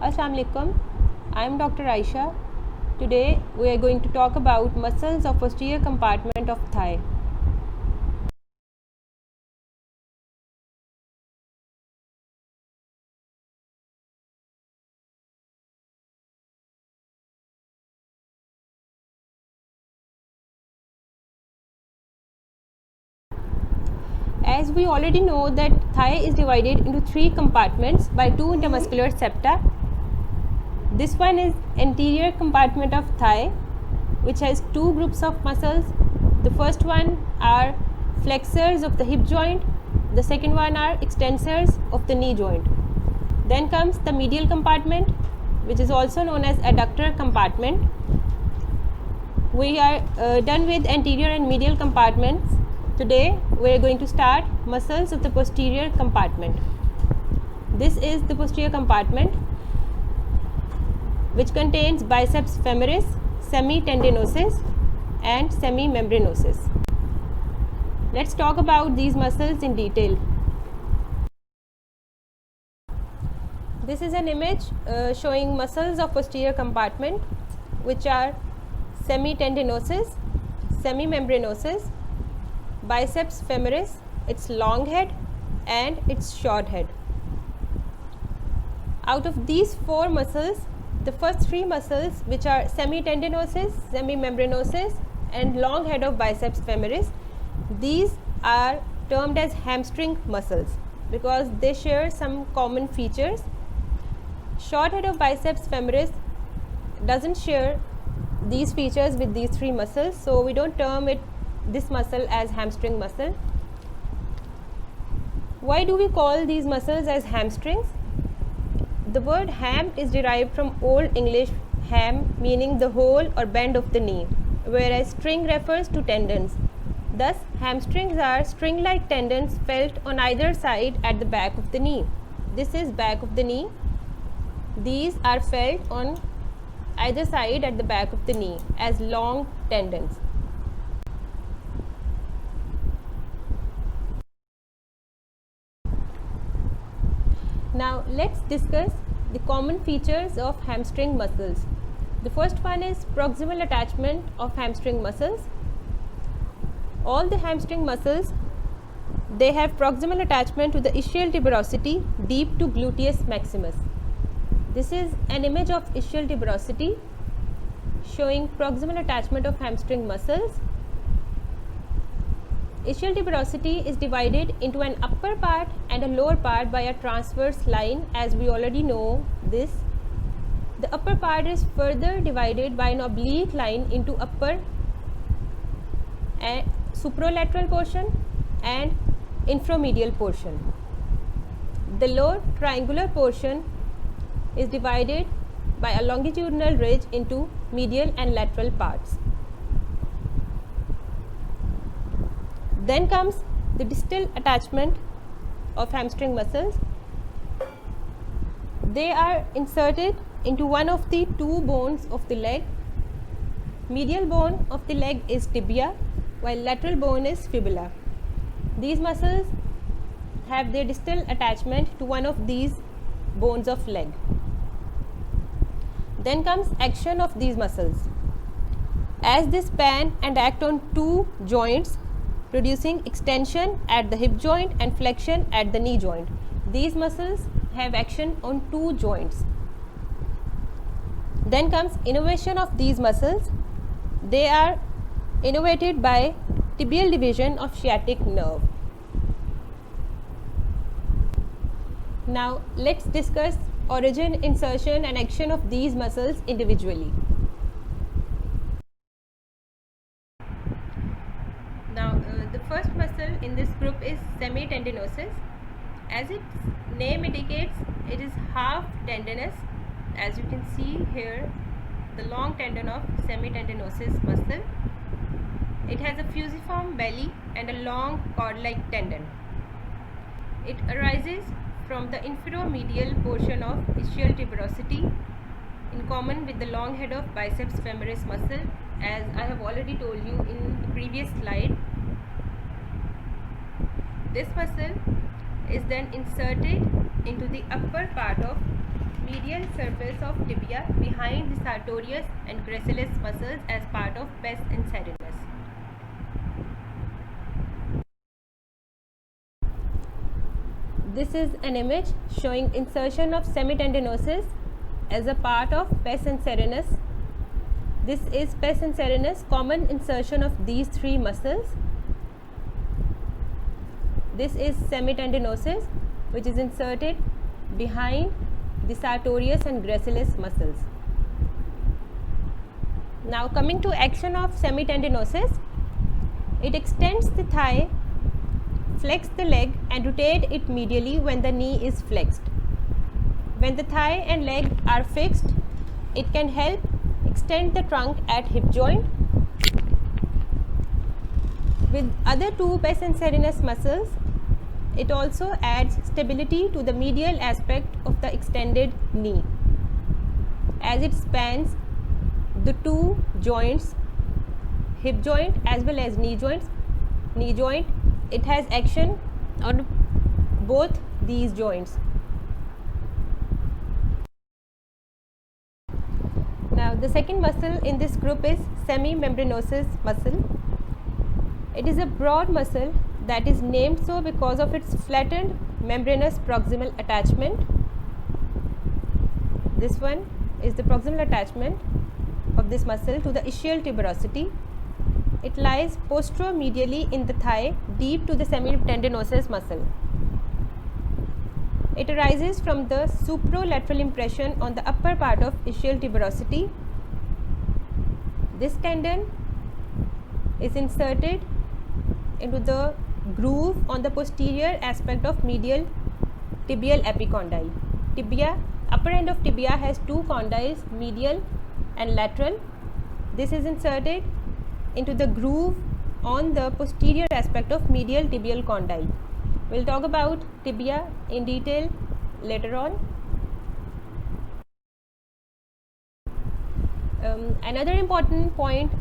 Assalamu alaikum. I am Dr. Aisha. Today we are going to talk about muscles of posterior compartment of thigh. As we already know that thigh is divided into three compartments by two intermuscular septa. This one is anterior compartment of thigh, which has two groups of muscles. The first one are flexors of the hip joint. The second one are extensors of the knee joint. Then comes the medial compartment, which is also known as adductor compartment. We are done with anterior and medial compartments. Today we are going to start muscles of the posterior compartment. This is the posterior compartment, which contains biceps femoris, semitendinosus and semimembranosus. Let's talk about these muscles in detail. This is an image showing muscles of posterior compartment, which are semitendinosus, semimembranosus, biceps femoris, its long head and its short head. Out of these four muscles, the first three muscles, which are semitendinosus, semimembranosus and long head of biceps femoris, these are termed as hamstring muscles because they share some common features. Short head of biceps femoris doesn't share these features with these three muscles, so we don't term this muscle as hamstring muscle. Why do we call these muscles as hamstrings? The word ham is derived from Old English ham, meaning the hole or bend of the knee, whereas string refers to tendons. Thus, hamstrings are string-like tendons felt on either side at the back of the knee. This is back of the knee. These are felt on either side at the back of the knee as long tendons. Now let's discuss the common features of hamstring muscles. The first one is proximal attachment of hamstring muscles. All the hamstring muscles, they have proximal attachment to the ischial tuberosity deep to gluteus maximus. This is an image of ischial tuberosity showing proximal attachment of hamstring muscles. Ischial tuberosity is divided into an upper part and a lower part by a transverse line, as we already know this. The upper part is further divided by an oblique line into upper and supralateral portion and inframedial portion. The lower triangular portion is divided by a longitudinal ridge into medial and lateral parts. Then comes the distal attachment of hamstring muscles. They are inserted into one of the two bones of the leg. Medial bone of the leg is tibia, while lateral bone is fibula. These muscles have their distal attachment to one of these bones of leg. Then comes action of these muscles. As they span and act on two joints, producing extension at the hip joint and flexion at the knee joint. These muscles have action on two joints. Then comes innervation of these muscles. They are innervated by tibial division of sciatic nerve. Now let's discuss origin, insertion and action of these muscles individually. Now the first muscle in this group is semitendinosus. As its name indicates, it is half tendinous. As you can see here, the long tendon of semitendinosus muscle. It has a fusiform belly and a long cord-like tendon. It arises from the inferomedial portion of ischial tuberosity in common with the long head of biceps femoris muscle, as I have already told you in the previous slide. This muscle is then inserted into the upper part of medial surface of tibia behind the sartorius and gracilis muscles as part of pes inserinus. This is an image showing insertion of semitendinosus as a part of pes inserinus. This is pes inserinus, common insertion of these three muscles. This is semitendinosus, which is inserted behind the sartorius and gracilis muscles. Now coming to action of semitendinosus, it extends the thigh, flex the leg and rotate it medially when the knee is flexed. When the thigh and leg are fixed, it can help extend the trunk at hip joint. With other two pes inserinus muscles, it also adds stability to the medial aspect of the extended knee, as it spans the two joints, hip joint as well as knee joints. Knee joint, it has action on both these joints. Now the second muscle in this group is semimembranosus muscle. It is a broad muscle that is named so because of its flattened membranous proximal attachment. This one is the proximal attachment of this muscle to the ischial tuberosity. It lies posteromedially in the thigh, deep to the semitendinosus muscle. It arises from the supralateral impression on the upper part of ischial tuberosity. This tendon is inserted into the groove on the posterior aspect of medial tibial epicondyle. Tibia, upper end of tibia has two condyles, medial and lateral. This is inserted into the groove on the posterior aspect of medial tibial condyle. We will talk about tibia in detail later on. Another important point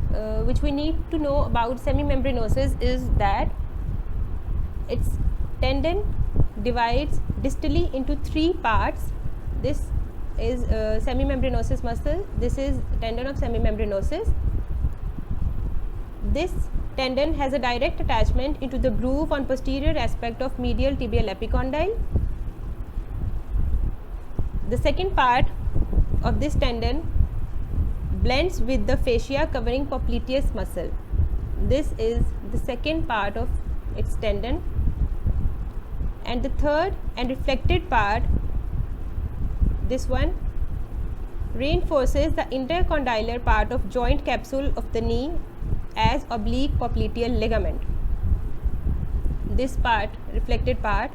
which we need to know about semimembranosus is that its tendon divides distally into three parts. This is semimembranosus muscle. This is tendon of semimembranosus. This tendon has a direct attachment into the groove on posterior aspect of medial tibial epicondyle. The second part of this tendon blends with the fascia covering popliteus muscle. This is the second part of its tendon. And the third and reflected part, this one, reinforces the intercondylar part of joint capsule of the knee as oblique popliteal ligament. This part, reflected part,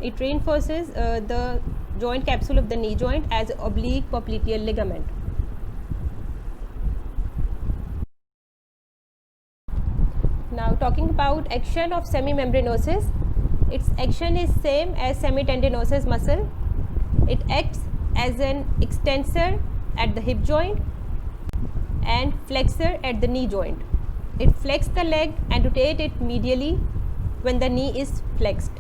it reinforces the joint capsule of the knee joint as oblique popliteal ligament. Now talking about action of semimembranosus, its action is same as semitendinosus muscle. It acts as an extensor at the hip joint and flexor at the knee joint. It flexes the leg and rotates it medially when the knee is flexed.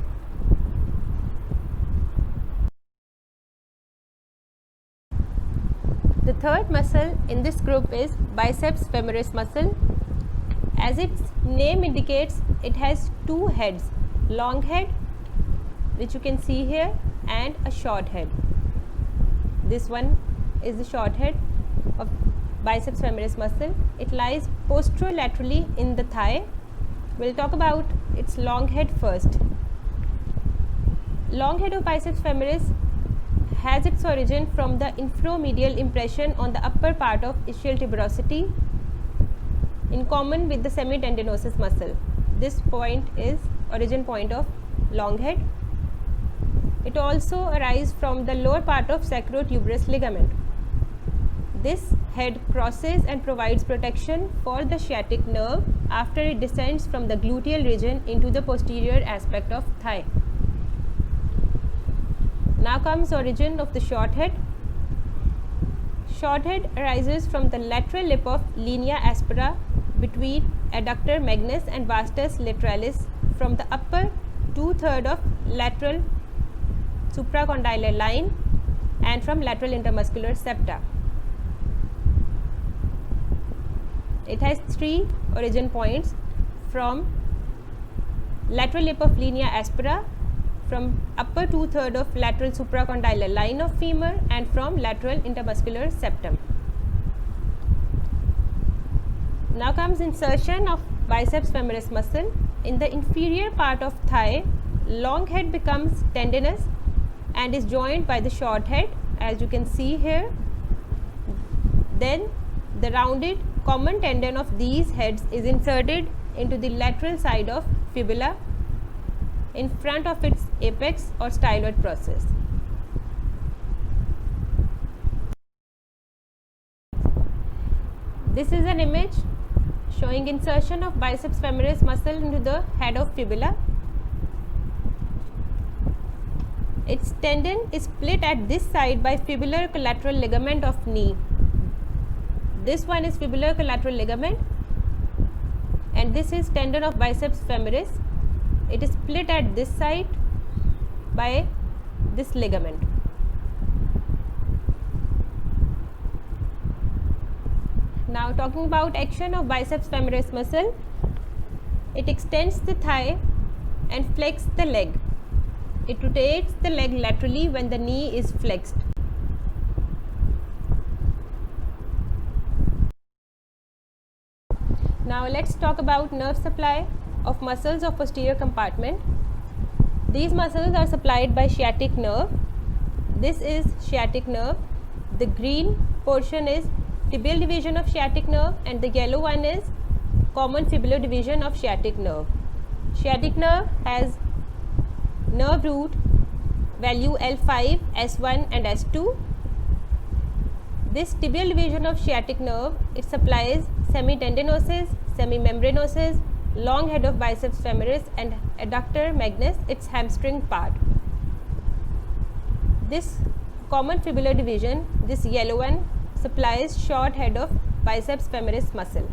The third muscle in this group is biceps femoris muscle. As its name indicates, it has two heads, long head, which you can see here, and a short head. This one is the short head of biceps femoris muscle. It lies posterolaterally in the thigh. We'll talk about its long head first. Long head of biceps femoris has its origin from the infromedial impression on the upper part of ischial tuberosity, in common with the semitendinosus muscle. This point is origin point of long head. It also arises from the lower part of sacrotuberous ligament. This head crosses and provides protection for the sciatic nerve after it descends from the gluteal region into the posterior aspect of thigh. Now comes origin of the short head. Short head arises from the lateral lip of linea aspera between adductor magnus and vastus lateralis from the upper 2/3 of lateral supracondylar line and from lateral intermuscular septa. It has 3 origin points from lateral lip of linea aspera, from upper 2/3 of lateral supracondylar line of femur, and from lateral intermuscular septum. Now comes insertion of biceps femoris muscle. In the inferior part of thigh, long head becomes tendinous and is joined by the short head, as you can see here. Then the rounded common tendon of these heads is inserted into the lateral side of fibula in front of its apex or styloid process. This is an image showing insertion of biceps femoris muscle into the head of fibula. Its tendon is split at this side by fibular collateral ligament of knee. This one is fibular collateral ligament, and this is tendon of biceps femoris. It is split at this side by this ligament. Now talking about action of biceps femoris muscle, it extends the thigh and flexes the leg. It rotates the leg laterally when the knee is flexed. Now let's talk about nerve supply of muscles of posterior compartment. These muscles are supplied by sciatic nerve. This is sciatic nerve. The green portion is tibial division of sciatic nerve, and the yellow one is common fibular division of sciatic nerve. Sciatic nerve has nerve root value L5, S1 and S2. This tibial division of sciatic nerve, it supplies semitendinosus, semimembranosus, long head of biceps femoris, and adductor magnus, its hamstring part. This common fibular division, this yellow one, supplies short head of biceps femoris muscle.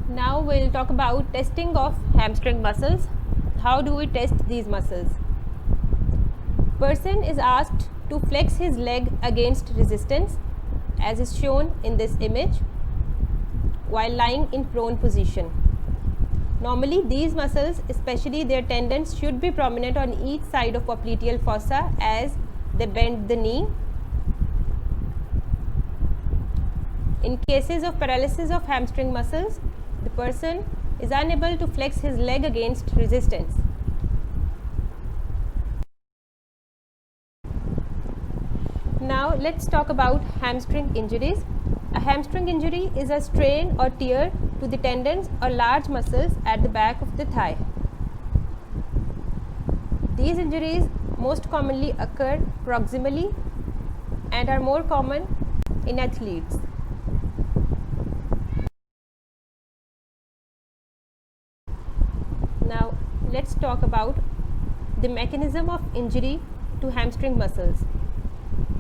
Now we will talk about testing of hamstring muscles. How do we test these muscles? Person is asked to flex his leg against resistance, as is shown in this image, while lying in prone position. Normally these muscles, especially their tendons, should be prominent on each side of popliteal fossa as they bend the knee. In cases of paralysis of hamstring muscles, the person is unable to flex his leg against resistance. Now let's talk about hamstring injuries. A hamstring injury is a strain or tear to the tendons or large muscles at the back of the thigh. These injuries most commonly occur proximally and are more common in athletes. Now let's talk about the mechanism of injury to hamstring muscles.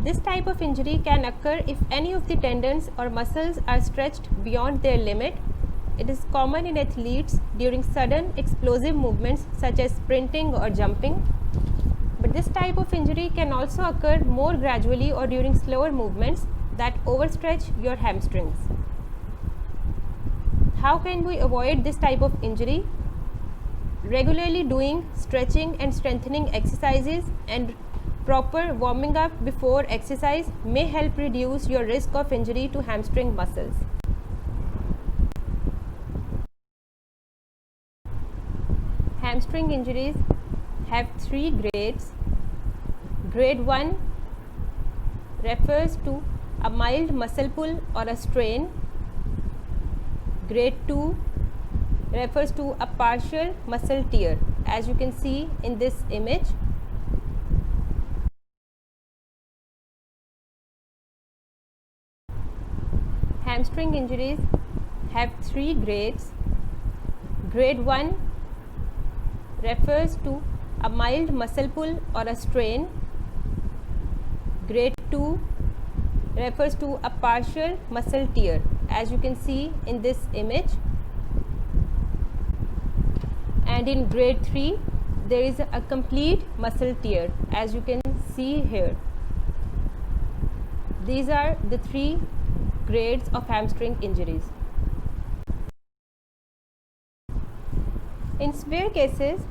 This type of injury can occur if any of the tendons or muscles are stretched beyond their limit. It is common in athletes during sudden explosive movements such as sprinting or jumping. But this type of injury can also occur more gradually or during slower movements that overstretch your hamstrings. How can we avoid this type of injury? Regularly doing stretching and strengthening exercises and proper warming up before exercise may help reduce your risk of injury to hamstring muscles. Hamstring injuries have 3 grades. Grade 1 refers to a mild muscle pull or a strain. Grade 2 refers to a partial muscle tear, as you can see in this image. Hamstring injuries have 3 grades. Grade 1 refers to a mild muscle pull or a strain. Grade 2 refers to a partial muscle tear, as you can see in this image. And in grade 3, there is a complete muscle tear, as you can see here. These are the 3 grades of hamstring injuries. In severe cases,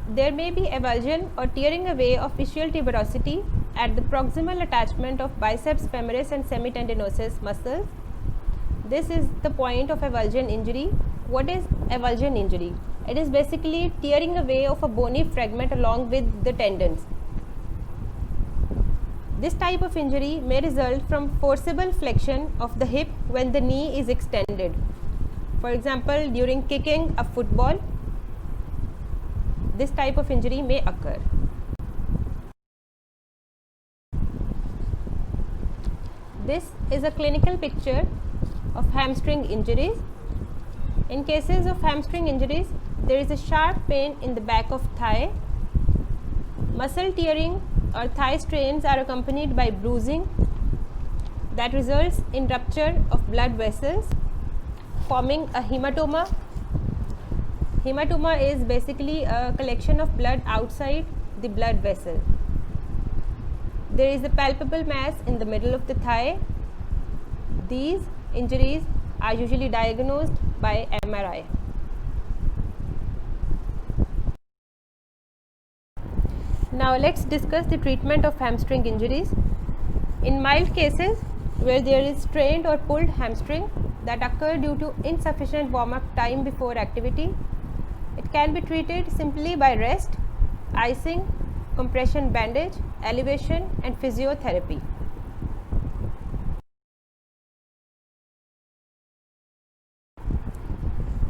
there may be avulsion or tearing away of ischial tuberosity at the proximal attachment of biceps femoris and semitendinosus muscles. This is the point of avulsion injury. What is avulsion injury? It is basically tearing away of a bony fragment along with the tendons. This type of injury may result from forcible flexion of the hip when the knee is extended. For example, during kicking a football, this type of injury may occur. This is a clinical picture of hamstring injuries. In cases of hamstring injuries, there is a sharp pain in the back of thigh. Muscle tearing or thigh strains are accompanied by bruising that results in rupture of blood vessels, forming a hematoma. Hematoma is basically a collection of blood outside the blood vessel. There is a palpable mass in the middle of the thigh. These injuries are usually diagnosed by MRI. Now let's discuss the treatment of hamstring injuries. In mild cases where there is strained or pulled hamstring that occur due to insufficient warm-up time before activity, it can be treated simply by rest, icing, compression bandage, elevation and physiotherapy.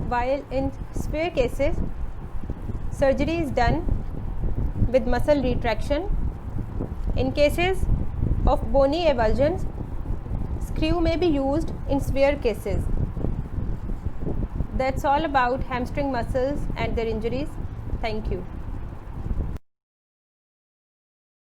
While in severe cases, surgery is done with muscle retraction. In cases of bony avulsions, screw may be used in severe cases. That's all about hamstring muscles and their injuries. Thank you.